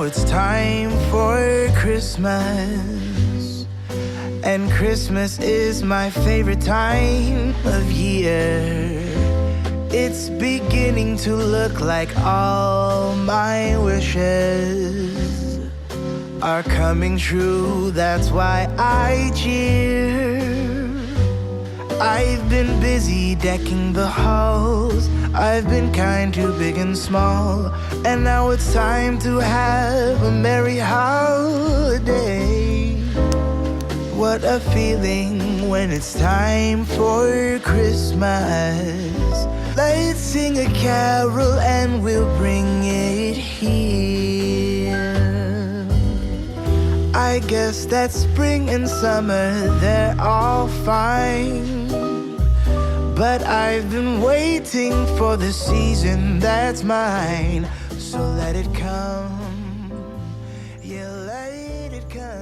it's time for Christmas, and Christmas is my favorite time of year. It's beginning to look like all my wishes are coming true. That's why I cheer. I've been busy decking the halls. I've been kind to big and small, and now it's time to have a merry holiday. What a feeling when it's time for Christmas. Let's sing a carol and we'll bring it here. I guess that spring and summer, they're all fine, but I've been waiting for the season that's mine. So let it come, yeah, let it come.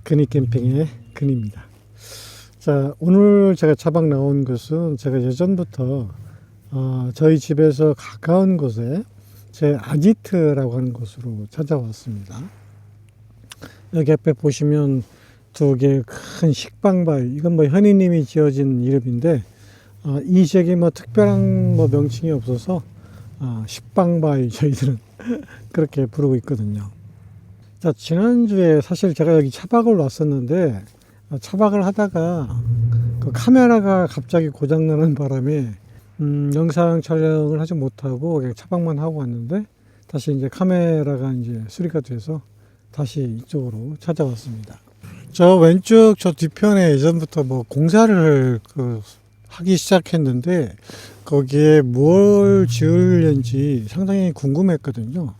근이 캠핑의 근입니다. 자, 오늘 제가 차박 나온 곳은 제가 예전부터 저희 집에서 가까운 곳에 제 아지트라고 하는 곳으로 찾아왔습니다. 여기 앞에 보시면 두 개의 큰 식빵바위, 이건 뭐 현이님이 지어진 이름인데 이 지역에 뭐 특별한 뭐 명칭이 없어서 식빵바위 저희들은 그렇게 부르고 있거든요. 자, 지난주에 사실 제가 여기 차박을 왔었는데 차박을 하다가 그 카메라가 갑자기 고장나는 바람에 영상 촬영을 하지 못하고 그냥 차박만 하고 왔는데 다시 이제 카메라가 이제 수리가 돼서 다시 이쪽으로 찾아왔습니다. 저 왼쪽 저 뒤편에 예전부터 뭐 공사를 하기 시작했는데 거기에 뭘 지으려는지 상당히 궁금했거든요.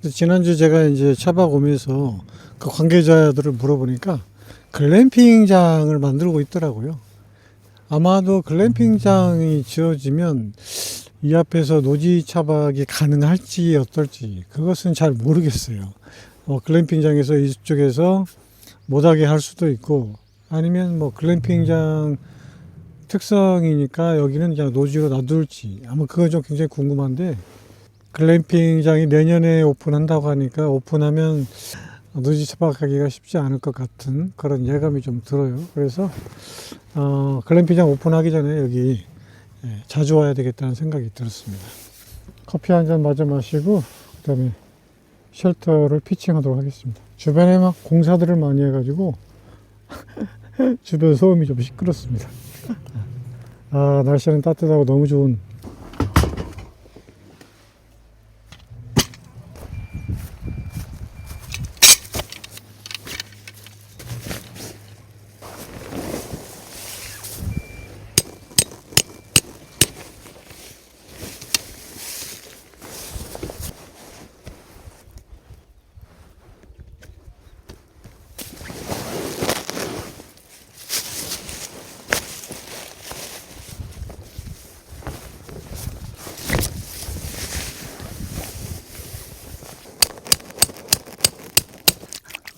그래서 지난주 제가 이제 차박 오면서 그 관계자들을 물어보니까 글램핑장을 만들고 있더라고요. 아마도 글램핑장이 지어지면 이 앞에서 노지 차박이 가능할지 어떨지 그것은 잘 모르겠어요. 글램핑장에서 이쪽에서 못하게 할 수도 있고 아니면 뭐 글램핑장 특성이니까 여기는 그냥 노지로 놔둘지 아마 그건 좀 굉장히 궁금한데 글램핑장이 내년에 오픈한다고 하니까 오픈하면 노지 차박하기가 쉽지 않을 것 같은 그런 예감이 좀 들어요. 그래서 글램핑장 오픈하기 전에 여기 자주 와야 되겠다는 생각이 들었습니다. 커피 한 잔 마저 마시고 그 다음에 쉘터를 피칭하도록 하겠습니다. 주변에 막 공사들을 많이 해가지고 주변 소음이 좀 시끄럽습니다. 날씨는 따뜻하고 너무 좋은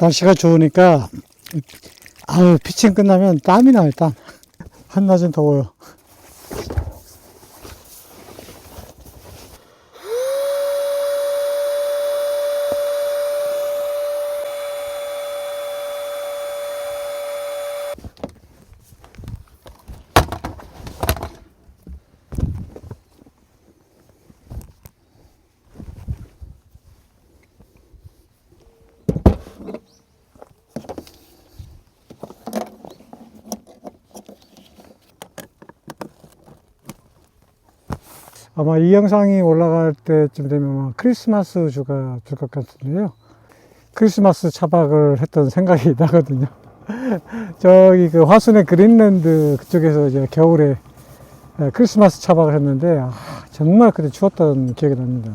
날씨가 좋으니까 아유 피칭 끝나면 땀이 나요. 땀. 한낮은 더워요. 아마 이 영상이 올라갈 때쯤 되면 크리스마스 주가 될 것 같은데요. 크리스마스 차박을 했던 생각이 나거든요. 저기 그 화순의 그린랜드 그쪽에서 이제 겨울에 크리스마스 차박을 했는데 정말 그때 추웠던 기억이 납니다.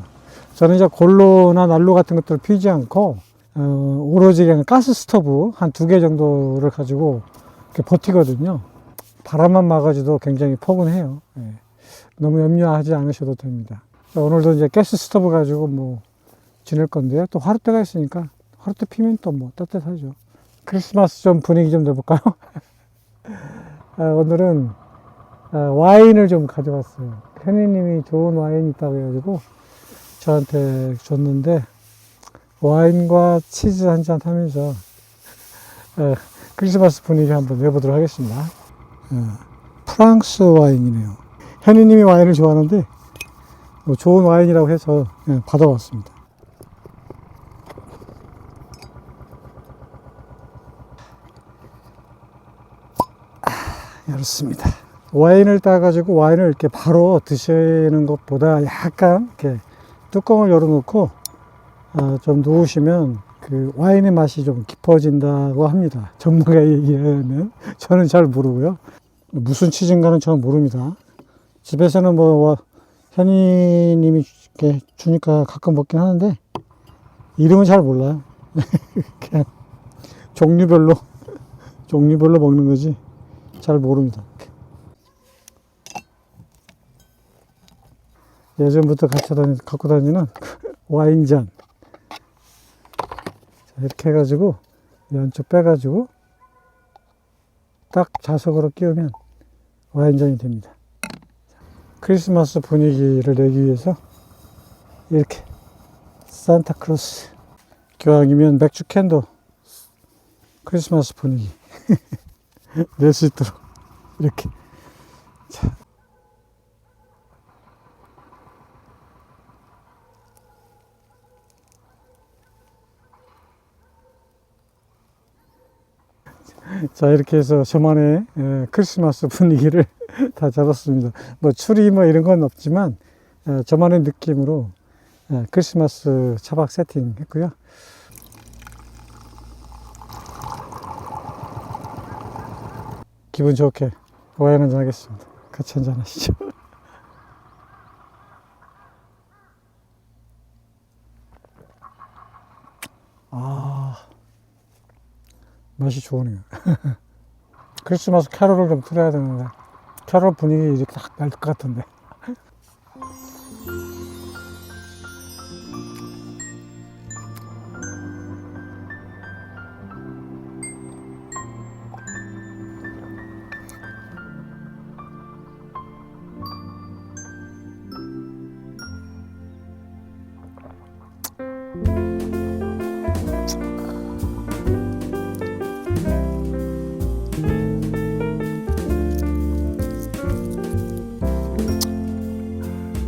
저는 이제 골로나 난로 같은 것들을 피우지 않고 오로지 그냥 가스 스토브 한 2개 정도를 가지고 이렇게 버티거든요. 바람만 막아줘도 굉장히 포근해요. 예. 너무 염려하지 않으셔도 됩니다. 오늘도 이제 가스 스토브 가지고 뭐 지낼 건데요. 또 화롯대가 있으니까 화롯대 피면 또 뭐 따뜻하죠. 크리스마스 좀 분위기 좀 내볼까요? 오늘은 와인을 좀 가져왔어요. 현이님이 좋은 와인이 있다고 해가지고 저한테 줬는데 와인과 치즈 한잔 하면서 크리스마스 분위기 한번 내보도록 하겠습니다. 프랑스 와인이네요. 현이님이 와인을 좋아하는데 뭐 좋은 와인이라고 해서 받아왔습니다. 이렇습니다. 와인을 따가지고 와인을 이렇게 바로 드시는 것보다 약간 이렇게 뚜껑을 열어놓고 좀 놓으시면 그 와인의 맛이 좀 깊어진다고 합니다. 전문가의 얘기는 저는 잘 모르고요. 무슨 치즈인가는 저는 모릅니다. 집에서는 뭐 현이님이 이렇게 주니까 가끔 먹긴 하는데 이름은 잘 몰라요. 그냥 종류별로 먹는 거지 잘 모릅니다. 예전부터 갖고 다니는 와인잔. 자, 이렇게 해가지고 연쪽 빼가지고 딱 자석으로 끼우면 와인잔이 됩니다. 크리스마스 분위기를 내기 위해서 이렇게 산타크로스 기왕이면 맥주 캔도 크리스마스 분위기 낼 수 있도록 이렇게. 자. 자, 이렇게 해서 저만의 크리스마스 분위기를 다 잡았습니다. 뭐 추리 뭐 이런 건 없지만 저만의 느낌으로 크리스마스 차박 세팅 했고요. 기분 좋게 와인 한잔 하겠습니다. 같이 한잔 하시죠. 맛이 좋으네요. 크리스마스 캐롤을 좀 틀어야 되는데 캐롤 분위기 이렇게 딱 날 것 같은데.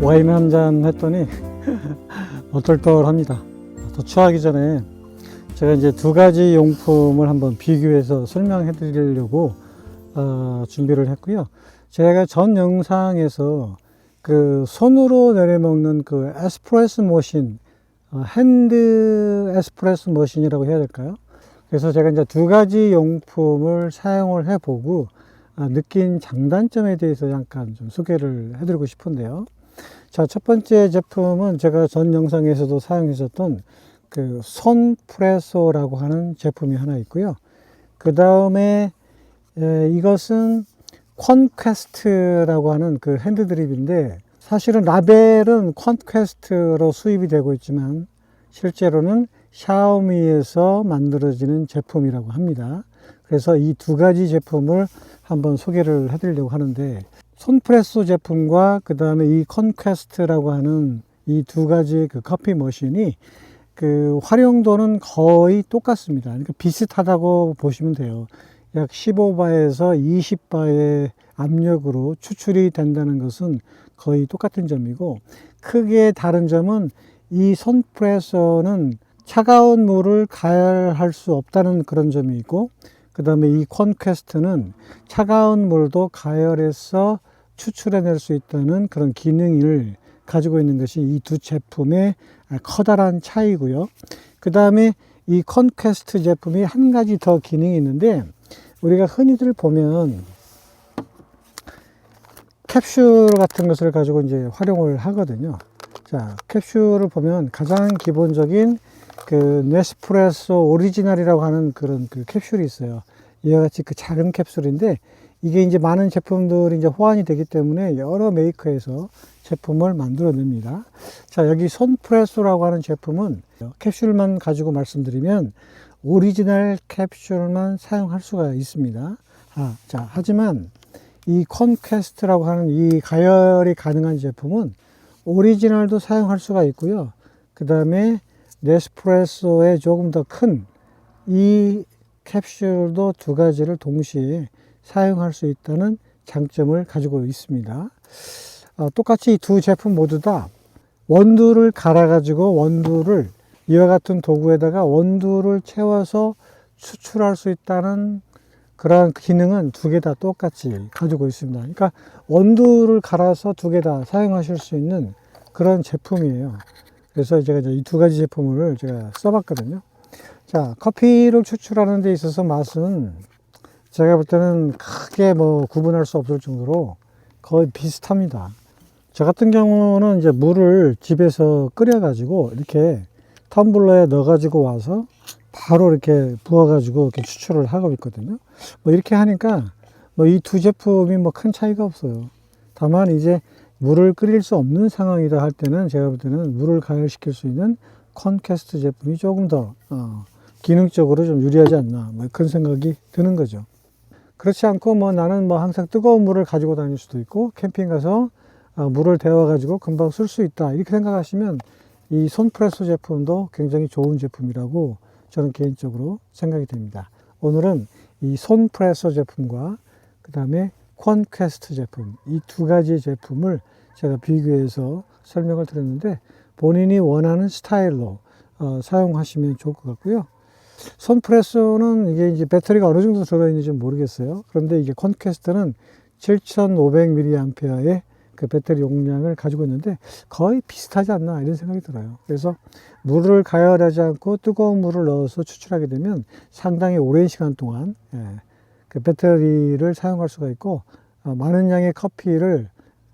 와인 한잔 했더니 어떨떨합니다. 더 취하기 전에 제가 이제 2가지 용품을 한번 비교해서 설명해 드리려고 준비를 했고요. 제가 전 영상에서 그 손으로 내려먹는 그 에스프레소 머신, 핸드 에스프레소 머신이라고 해야 될까요? 그래서 제가 이제 2가지 용품을 사용을 해보고 느낀 장단점에 대해서 잠깐 좀 소개를 해드리고 싶은데요. 자, 첫 번째 제품은 제가 전 영상에서도 사용했었던 그 손프레소라고 하는 제품이 하나 있고요. 그 다음에 이것은 콘퀘스트라고 하는 그 핸드드립인데, 사실은 라벨은 콘퀘스트로 수입이 되고 있지만 실제로는 샤오미에서 만들어지는 제품이라고 합니다. 그래서 이 두 가지 제품을 한번 소개를 해드리려고 하는데, 손프레소 제품과 그 다음에 이 컨퀘스트라고 하는 이 두 가지 그 커피 머신이 그 활용도는 거의 똑같습니다. 그러니까 비슷하다고 보시면 돼요. 약 15바에서 20바의 압력으로 추출이 된다는 것은 거의 똑같은 점이고, 크게 다른 점은 이 손프레소는 차가운 물을 가열할 수 없다는 그런 점이 있고, 그 다음에 이 컨퀘스트는 차가운 물도 가열해서 추출해낼 수 있다는 그런 기능을 가지고 있는 것이 이 두 제품의 커다란 차이고요. 그 다음에 이 컨퀘스트 제품이 한 가지 더 기능이 있는데, 우리가 흔히들 보면 캡슐 같은 것을 가지고 이제 활용을 하거든요. 자, 캡슐을 보면 가장 기본적인 그 네스프레소 오리지널이라고 하는 그런 그 캡슐이 있어요. 이와 같이 그 작은 캡슐인데, 이게 이제 많은 제품들이 이제 호환이 되기 때문에 여러 메이커에서 제품을 만들어냅니다. 자, 여기 손프레소라고 하는 제품은 캡슐만 가지고 말씀드리면 오리지널 캡슐만 사용할 수가 있습니다. 자, 하지만 이 컨퀘스트라고 하는 이 가열이 가능한 제품은 오리지널도 사용할 수가 있고요. 그 다음에 네스프레소의 조금 더 큰 이 캡슐도 두 가지를 동시에 사용할 수 있다는 장점을 가지고 있습니다. 똑같이 이 두 제품 모두 다 원두를 갈아 가지고 원두를 이와 같은 도구에다가 원두를 채워서 추출할 수 있다는 그러한 기능은 두 개 다 똑같이 가지고 있습니다. 그러니까 원두를 갈아서 두 개 다 사용하실 수 있는 그런 제품이에요. 그래서 제가 이 두 가지 제품을 제가 써봤거든요. 자, 커피를 추출하는 데 있어서 맛은 제가 볼 때는 크게 뭐 구분할 수 없을 정도로 거의 비슷합니다. 저 같은 경우는 이제 물을 집에서 끓여가지고 이렇게 텀블러에 넣어가지고 와서 바로 이렇게 부어가지고 이렇게 추출을 하고 있거든요. 뭐 이렇게 하니까 뭐 이 두 제품이 뭐 큰 차이가 없어요. 다만 이제 물을 끓일 수 없는 상황이다 할 때는 제가 볼 때는 물을 가열시킬 수 있는 컨퀘스트 제품이 조금 더 기능적으로 좀 유리하지 않나, 뭐 그런 생각이 드는 거죠. 그렇지 않고 뭐 나는 뭐 항상 뜨거운 물을 가지고 다닐 수도 있고 캠핑 가서 물을 데워 가지고 금방 쓸 수 있다 이렇게 생각하시면 이 손프레소 제품도 굉장히 좋은 제품이라고 저는 개인적으로 생각이 됩니다. 오늘은 이 손프레소 제품과 그 다음에 컨퀘스트 제품, 이 두 가지 제품을 제가 비교해서 설명을 드렸는데, 본인이 원하는 스타일로 사용하시면 좋을 것 같고요. 손프레소는 이게 이제 배터리가 어느 정도 들어있는지 모르겠어요. 그런데 이게 컨퀘스트는 7500mAh의 그 배터리 용량을 가지고 있는데 거의 비슷하지 않나 이런 생각이 들어요. 그래서 물을 가열하지 않고 뜨거운 물을 넣어서 추출하게 되면 상당히 오랜 시간 동안 그 배터리를 사용할 수가 있고 많은 양의 커피를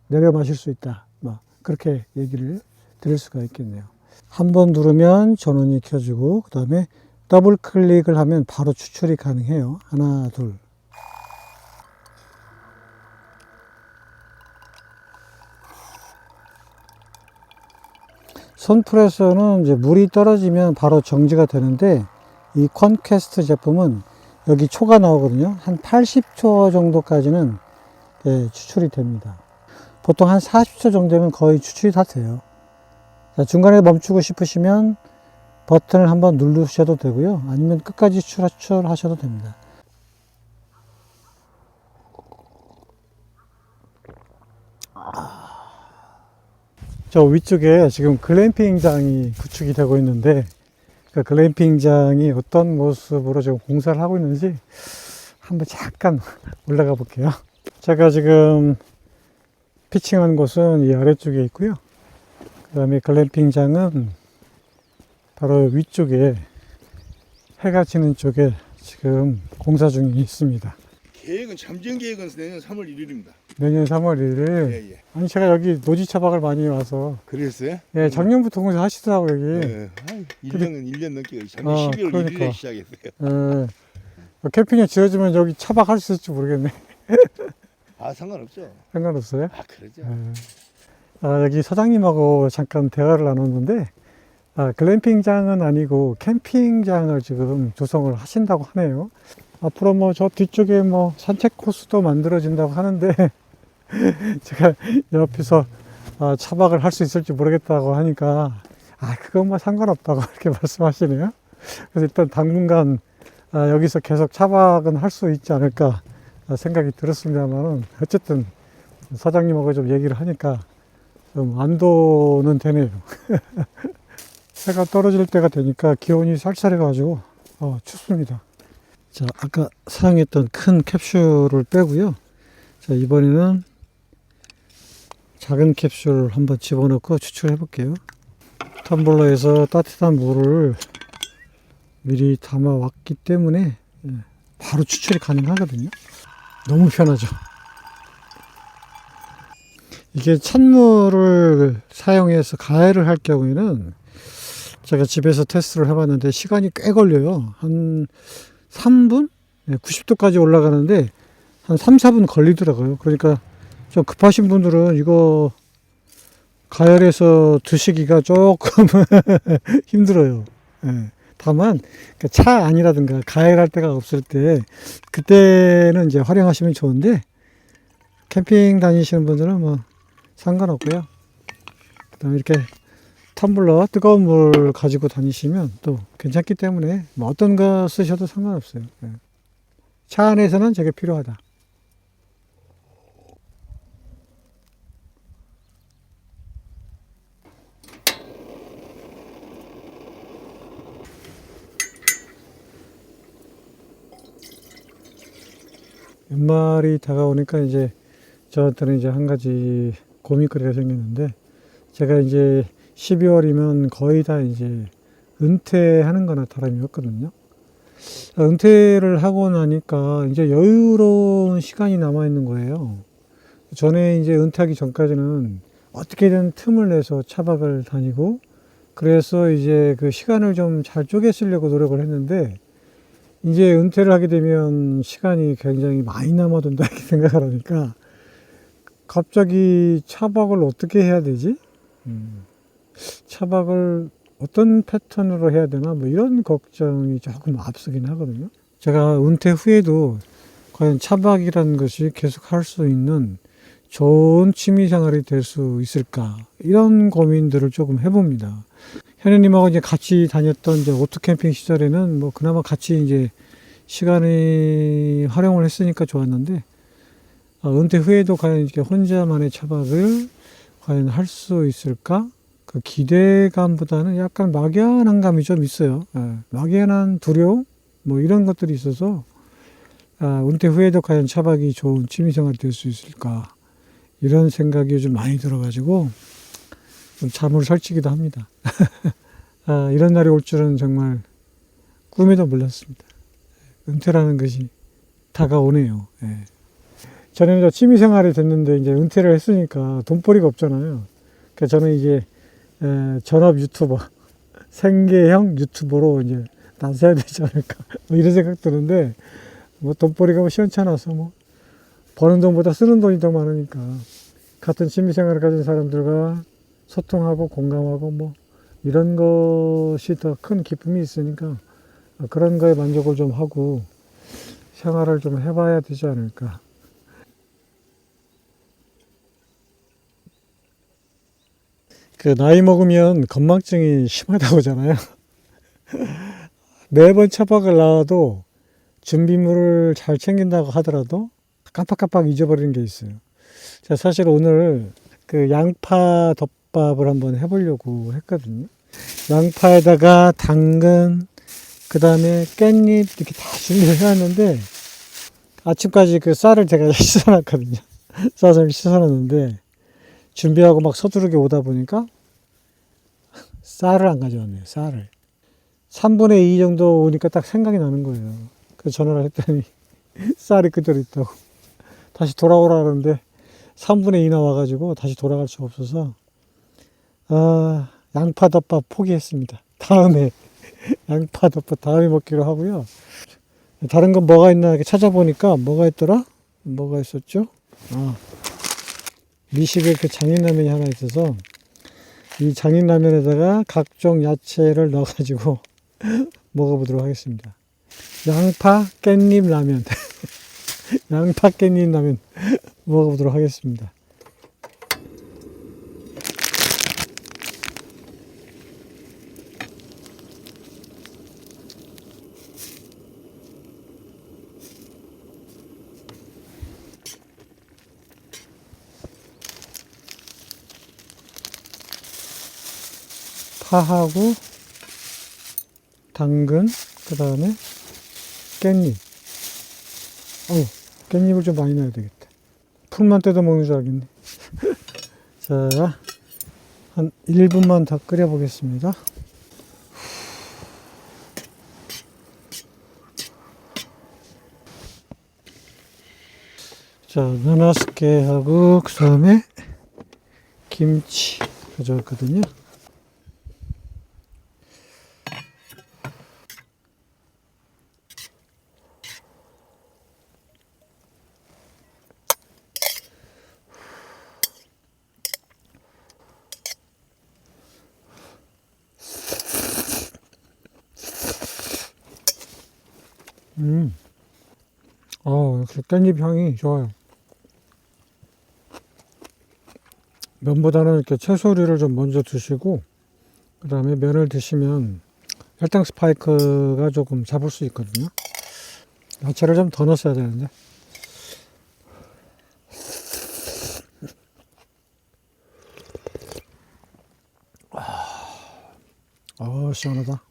내려 마실 수 있다. 뭐 그렇게 얘기를 드릴 수가 있겠네요. 한번 누르면 전원이 켜지고 그 다음에 더블 클릭을 하면 바로 추출이 가능해요. 하나, 둘. 손프레소는 이제 물이 떨어지면 바로 정지가 되는데, 이 컨퀘스트 제품은 여기 초가 나오거든요. 한 80초 정도까지는 추출이 됩니다. 보통 한 40초 정도면 거의 추출이 다 돼요. 자, 중간에 멈추고 싶으시면 버튼을 한번 누르셔도 되고요. 아니면 끝까지 추출하셔도 됩니다. 저 위쪽에 지금 글램핑장이 구축이 되고 있는데, 그 글램핑장이 어떤 모습으로 지금 공사를 하고 있는지 한번 잠깐 올라가 볼게요. 제가 지금 피칭한 곳은 이 아래쪽에 있고요. 그 다음에 글램핑장은 바로 위쪽에 해가 지는 쪽에 지금 공사 중에 있습니다. 계획은 참전 계획은 내년 3월 1일입니다. 내년 3월 1일. 예. 아니 제가 여기 노지 차박을 많이 와서 그랬어요? 예, 작년부터 공사 하시더라고 여기. 예. 1년 넘게 작년 12월 그러니까. 1일에 시작했어요. 예. 캠핑에 지어지면 여기 차박할 수 있을지 모르겠네. 아 상관없죠. 상관없어요? 아 그러죠. 예. 여기 사장님하고 잠깐 대화를 나눴는데, 글램핑장은 아니고 캠핑장을 지금 조성을 하신다고 하네요. 앞으로 뭐 저 뒤쪽에 뭐 산책 코스도 만들어진다고 하는데 제가 옆에서 차박을 할 수 있을지 모르겠다고 하니까 그건 뭐 상관없다고 이렇게 말씀하시네요. 그래서 일단 당분간 여기서 계속 차박은 할 수 있지 않을까 생각이 들었습니다만, 어쨌든 사장님하고 좀 얘기를 하니까 좀 안도는 되네요. 해가 떨어질 때가 되니까 기온이 쌀쌀해 가지고 춥습니다. 자, 아까 사용했던 큰 캡슐을 빼고요. 자, 이번에는 작은 캡슐 한번 집어넣고 추출해 볼게요. 텀블러에서 따뜻한 물을 미리 담아 왔기 때문에 바로 추출이 가능하거든요. 너무 편하죠. 이게 찬물을 사용해서 가열을 할 경우에는 제가 집에서 테스트를 해봤는데 시간이 꽤 걸려요. 한 3분? 90도까지 올라가는데 한 3, 4분 걸리더라고요. 그러니까 좀 급하신 분들은 이거 가열해서 드시기가 조금 힘들어요. 다만 차 안이라든가 가열할 데가 없을 때 그때는 이제 활용하시면 좋은데, 캠핑 다니시는 분들은 뭐 상관없고요. 그다음에 이렇게 텀블러 뜨거운 물 가지고 다니시면 또 괜찮기 때문에 뭐 어떤 거 쓰셔도 상관없어요. 차 안에서는 저게 필요하다. 연말이 다가오니까 이제 저한테는 이제 한 가지 고민거리가 생겼는데, 제가 이제 12월이면 거의 다 이제 은퇴하는 거나 다름이 없거든요. 은퇴를 하고 나니까 이제 여유로운 시간이 남아있는 거예요. 전에 이제 은퇴하기 전까지는 어떻게든 틈을 내서 차박을 다니고, 그래서 이제 그 시간을 좀 잘 쪼개 쓰려고 노력을 했는데, 이제 은퇴를 하게 되면 시간이 굉장히 많이 남아돈다 이렇게 생각을 하니까 갑자기 차박을 어떻게 해야 되지? 차박을 어떤 패턴으로 해야 되나 뭐 이런 걱정이 조금 앞서긴 하거든요. 제가 은퇴 후에도 과연 차박이라는 것이 계속 할 수 있는 좋은 취미 생활이 될 수 있을까, 이런 고민들을 조금 해봅니다. 현우님하고 이제 같이 다녔던 이제 오토 캠핑 시절에는 뭐 그나마 같이 이제 시간이 활용을 했으니까 좋았는데, 은퇴 후에도 과연 이렇게 혼자만의 차박을 과연 할 수 있을까? 그 기대감보다는 약간 막연한 감이 좀 있어요. 막연한 두려움? 뭐 이런 것들이 있어서, 은퇴 후에도 과연 차박이 좋은 취미생활이 될 수 있을까? 이런 생각이 요즘 많이 들어가지고, 좀 잠을 설치기도 합니다. 이런 날이 올 줄은 정말 꿈에도 몰랐습니다. 은퇴라는 것이 다가오네요. 저는 취미생활이 됐는데 이제 은퇴를 했으니까 돈벌이가 없잖아요. 그러니까 저는 이제 전업 유튜버, 생계형 유튜버로 이제 나서야 되지 않을까, 뭐 이런 생각 드는데, 뭐 돈벌이가 뭐 시원찮아서 뭐 버는 돈보다 쓰는 돈이 더 많으니까 같은 취미생활을 가진 사람들과 소통하고 공감하고 뭐 이런 것이 더 큰 기쁨이 있으니까 그런 거에 만족을 좀 하고 생활을 좀 해봐야 되지 않을까. 그 나이 먹으면 건망증이 심하다고 하잖아요. 매번 차박을 나와도 준비물을 잘 챙긴다고 하더라도 깜빡깜빡 잊어버리는 게 있어요. 제가 사실 오늘 그 양파 덮밥을 한번 해보려고 했거든요. 양파에다가 당근, 그 다음에 깻잎 이렇게 다 준비를 해놨는데, 아침까지 그 쌀을 제가 씻어놨거든요. 쌀을 씻어놨는데 준비하고 막 서두르게 오다 보니까 쌀을 안 가져왔네요. 쌀을 3분의 2 정도 오니까 딱 생각이 나는 거예요. 그래서 전화를 했더니 쌀이 그대로 있다고 다시 돌아오라 그러는데 3분의 2 나와가지고 다시 돌아갈 수가 없어서 양파덮밥 포기했습니다. 다음에 양파덮밥 다음에 먹기로 하고요. 다른 건 뭐가 있나 이렇게 찾아보니까 뭐가 있더라? 뭐가 있었죠? 미식의 그 장인라면이 하나 있어서 이 장인라면에다가 각종 야채를 넣어가지고 먹어보도록 하겠습니다. 양파 깻잎 라면. 양파 깻잎 라면 먹어보도록 하겠습니다. 파하고 당근, 그 다음에 깻잎. 깻잎을 좀 많이 넣어야 되겠다. 풀만 뜯어 먹는 줄 알겠네. 자, 한 1분만 더 끓여 보겠습니다. 자, 나나스케하고 그 다음에 김치 가져왔거든요. 역시 깻잎 향이 좋아요. 면보다는 이렇게 채소류를 좀 먼저 드시고, 그 다음에 면을 드시면 혈당 스파이크가 조금 잡을 수 있거든요. 야채를 좀 더 넣었어야 되는데. 시원하다.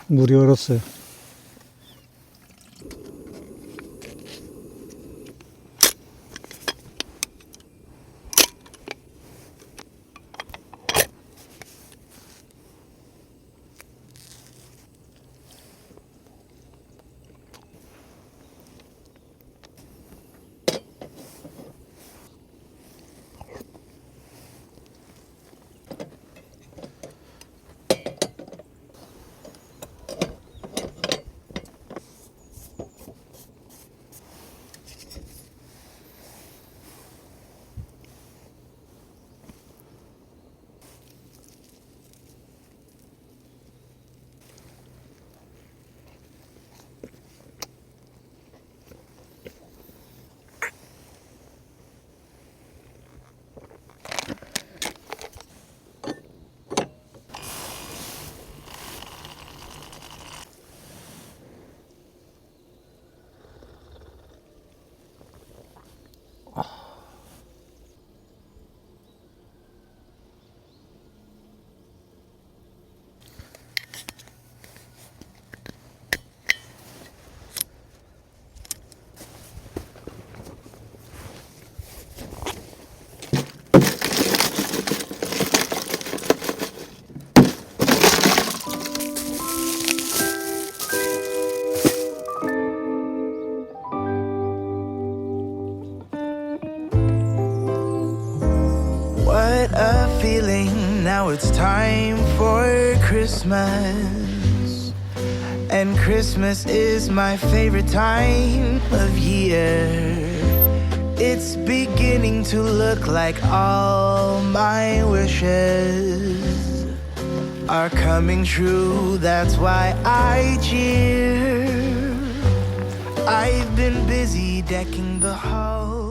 물이 얼었어요. What a feeling, now it's time for Christmas. And Christmas is my favorite time of year. It's beginning to look like all my wishes are coming true, that's why I cheer. I've been busy decking the hall